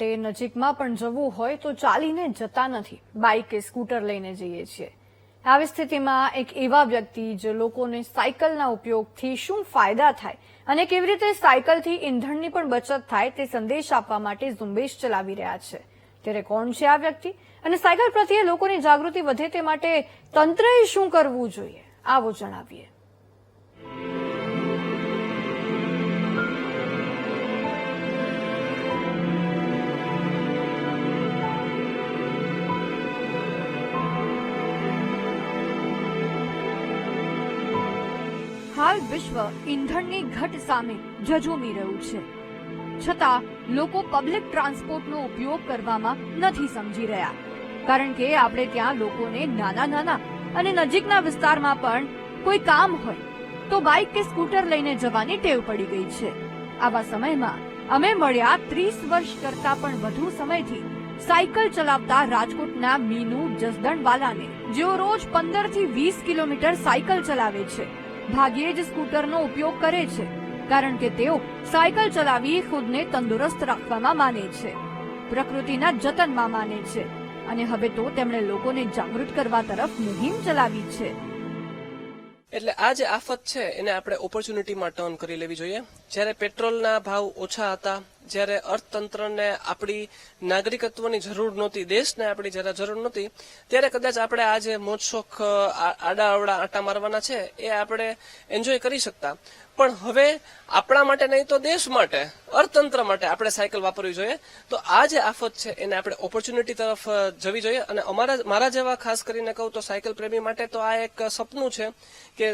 માટે નજીકમાં પણ જવું હોય તો ચાલીને જતા નથી, બાઇક કે સ્કૂટર લઈને જઈએ છીએ। આવી સ્થિતિમાં એક એવા વ્યક્તિ જે લોકોને સાયકલના ઉપયોગથી શું ફાયદા થાય અને કેવી રીતે સાયકલથી ઈંધણની પણ બચત થાય તે સંદેશ આપવા માટે ઝુંબેશ ચલાવી રહ્યા છે। ત્યારે કોણ છે આ વ્યક્તિ અને સાયકલ પ્રત્યે લોકોની જાગૃતિ વધે તે માટે તંત્રએ શું કરવું જોઈએ, આવો જણાવીએ। હાલ વિશ્વ ઈંધણની ઘટ સામે ઝઝૂમી રહ્યું છે, છતાં લોકો પબ્લિક ટ્રાન્સપોર્ટનો ઉપયોગ કરવામાં નથી સમજી રહ્યા, કારણ કે આપણે ત્યાં લોકોને નાના અને નજીકના વિસ્તારમાં પણ કોઈ કામ હોય તો બાઇક કે સ્કૂટર લઈને જવાની ટેવ પડી ગઈ છે। આવા સમયમાં અમે મળ્યા 30 વર્ષ કરતા પણ વધુ સમયથી સાયકલ ચલાવતા રાજકોટના મીનુ જસદણવાલાને, જેઓ રોજ 15 થી 20 કિલોમીટર સાયકલ ચલાવે છે। ભાગ્યે જ સ્કૂટરનો ઉપયોગ કરે છે, કારણ કે તેઓ સાયકલ ચલાવી ખુદને તંદુરસ્ત રાખવામાં માને છે, પ્રકૃતિના જતનમાં માને છે અને હવે તો તેમણે લોકોને જાગૃત કરવા તરફ મુહિમ ચલાવી છે। એટલે આ જે આફત છે એને આપણે ઓપોર્ચ્યુનિટીમાં ટર્ન કરી લેવી જોઈએ। જ્યારે પેટ્રોલના ભાવ ઓછા હતા, જ્યારે અર્થતંત્રને આપણી નાગરિકત્વની જરૂર નહોતી, દેશને આપણી જરા જરૂર નહોતી, ત્યારે કદાચ આપણે આ જે મોજ શોખ આડા અવડા આંટા મારવાના છે એ આપણે એન્જોય કરી શકતા, પણ હવે આપણા માટે નહીં તો દેશ માટે, અર્થતંત્ર માટે આપણે સાયકલ વાપરવી જોઈએ। તો આ જે આફત છે એને આપણે ઓપોર્ચ્યુનિટી તરફ જવી જોઈએ અને મારા જેવા ખાસ કરીને કહું તો સાયકલ પ્રેમી માટે તો આ એક સપનું છે કે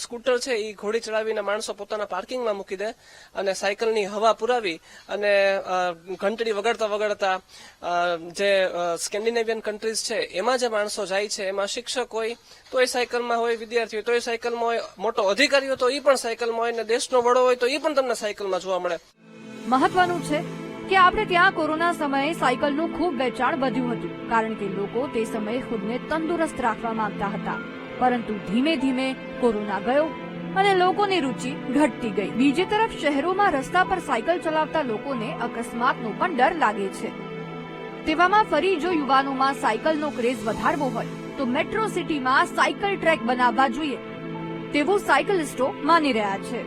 સ્કૂટર છે એ ઘોડી ચડાવીને માણસો પોતાના પાર્કિંગમાં મૂકી દે અને સાયકલની હવા પુરાવી અને ઘંટડી વગાડતા જે સ્કેન્ડિનેવિયન કન્ટ્રીઝ છે એમાં જે માણસો જાય છે, એમાં શિક્ષક હોય તો એ સાયકલમાં હોય, વિદ્યાર્થી હોય તો એ સાયકલમાં હોય, મોટો અધિકારી હોય તો એ પણ સાયકલમાં હોય, ને દેશનો વડો હોય તો એ પણ તમને સાયકલમાં જોવા મળે। મહત્વનું છે કે આપણે ત્યાં કોરોના સમયે સાયકલનું ખૂબ વેચાણ વધ્યું હતું, કારણ કે લોકો તે સમયે ખુદને તંદુરસ્ત રાખવા માંગતા હતા, પરંતુ ધીમે ધીમે કોરોના ગયો અને લોકોની રુચિ ઘટતી ગઈ। બીજી તરફ શહેરોમાં રસ્તા પર સાયકલ ચલાવતા લોકોને અકસ્માતનો પણ ડર લાગે છે। તેવામાં ફરી જો યુવાનોમાં સાયકલનો ક્રેઝ વધારવો હોય તો મેટ્રો સિટીમાં સાયકલ ટ્રેક બનાવવા જોઈએ તેવું સાયકલિસ્ટો માની રહ્યા છે।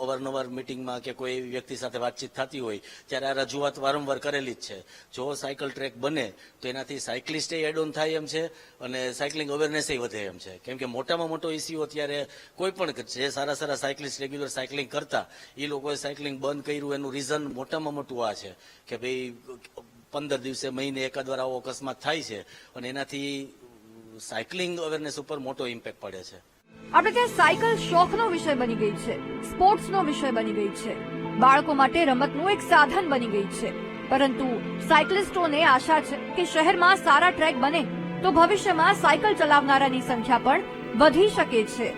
અવારનવાર મિટિંગમાં કે કોઈ વ્યક્તિ સાથે વાતચીત થતી હોય ત્યારે આ રજૂઆત વારંવાર કરેલી જ છે। જો સાયકલ ટ્રેક બને તો એનાથી સાયકલિસ્ટ એડ ઓન થાય એમ છે અને સાયકલિંગ અવેરનેસ વધે એમ છે, કેમ કે મોટામાં મોટો ઇસ્યુ અત્યારે કોઈ પણ જે સારા સાયકલિસ્ટ રેગ્યુલર સાયકલિંગ કરતા એ લોકોએ સાયકલિંગ બંધ કર્યું એનું રીઝન મોટામાં મોટું આ છે કે ભાઈ 15 દિવસે મહિને એકાદ વાર આવો અકસ્માત થાય છે અને એનાથી સાયકલિંગ અવેરનેસ ઉપર મોટો ઇમ્પેક્ટ પડે છે। આપણે ત્યાં સાયકલ શોખનો વિષય બની ગઈ છે, સ્પોર્ટ્સનો વિષય બની ગઈ છે, બાળકો માટે રમતનું એક સાધન બની ગઈ છે, પરંતુ સાયકલિસ્ટોને આશા છે કે શહેરમાં સારા ટ્રેક બને તો ભવિષ્યમાં સાયકલ ચલાવનારાની સંખ્યા પણ વધી શકે છે।